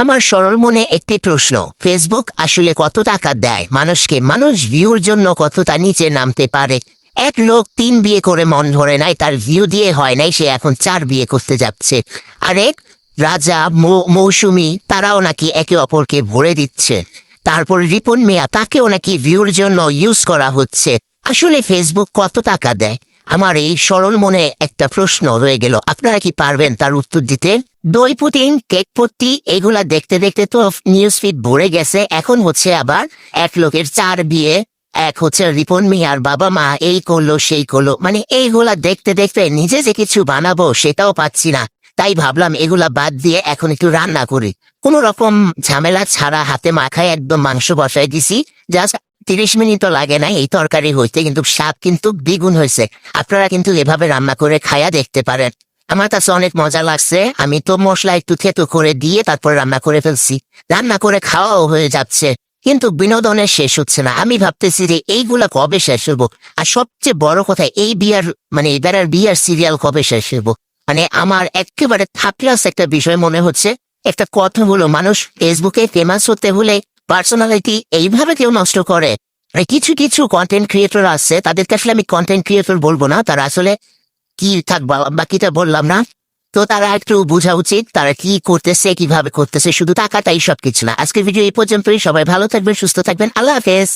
আমার সরল মনে একটি প্রশ্ন, ফেসবুক আসলে কত টাকা দেয় মানুষকে? মানুষ ভিউর জন্য কতটা নিচে নামতে পারে? এক লোক 3 বিয়ে করে মন ধরে নাই, তার ভিউ দিয়ে হয় নাই, সে এখন 4 বিয়ে করতে যাচ্ছে। আরেক রাজা মৌসুমী তারাও নাকি একে অপরকে ভরে দিচ্ছে। তারপর রিপন মিয়া, তাকেও নাকি ভিউর জন্য ইউজ করা হচ্ছে। আসলে ফেসবুক কত টাকা দেয়? আমার এই সরল মনে একটা প্রশ্ন রয়ে গেল, আপনারা কি পারবেন তার উত্তর দিতে? দই পুটিং, কেক পট্টি, এগুলা দেখতে দেখতে তো নিউজ ফিড ভরে গেছে। এখন হচ্ছে আবার এক লোকের 4 বিয়ে, এক হচ্ছে রিপন মিয়ার বাবা মা এই করলো সেই করলো, মানে এইগুলা দেখতে দেখতে নিজে যে কিছু বানাবো সেটাও পাচ্ছি না। তাই ভাবলাম এগুলা বাদ দিয়ে এখন একটু রান্না করি। কোন রকম ঝামেলা ছাড়া হাতে মাখায় একদম মাংস বসাই দিছি। জাস্ট 30 মিনিটও লাগে না এই তরকারি হইতে, কিন্তু স্বাদ কিন্তু দ্বিগুণ হয়েছে। আপনারা কিন্তু এভাবে রান্না করে খায়া দেখতে পারেন। আমার কাছে অনেক মজা লাগছে। আমি তো মশলা একটু থেতো করে দিয়ে তারপর রান্না করে ফেলছি। রান্না করে খাওয়াও হয়ে যাচ্ছে, কিন্তু বিনোদনের শেষ হচ্ছে না। আমি ভাবতেছি যে এইগুলা কবে শেষ হবো, আর সবচেয়ে বড় কথা এই বিয়ার মানে এবার বিয়ার সিরিয়াল কবে শেষ হবো। মানে আমার একেবারে থাকলাস একটা বিষয় মনে হচ্ছে। একটা কথা হলো, মানুষ ফেসবুকে ফেমাস হতে হলে পার্সোনালিটি এইভাবে কেউ নষ্ট করে। মানে কিছু কিছু কন্টেন্ট ক্রিয়েটর আছে, তাদেরকে আসলে আমি কন্টেন্ট ক্রিয়েটর বলবো না, তারা আসলে কি থাকবা বাকিটা বললাম না। তো তারা একটু বোঝা উচিত তারা কি করতেছে, কিভাবে করতেছে। শুধু টাকাটাই সবকিছু না। আজকের ভিডিও এই পর্যন্তই। সবাই ভালো থাকবেন, সুস্থ থাকবেন। আল্লাহ হাফেজ।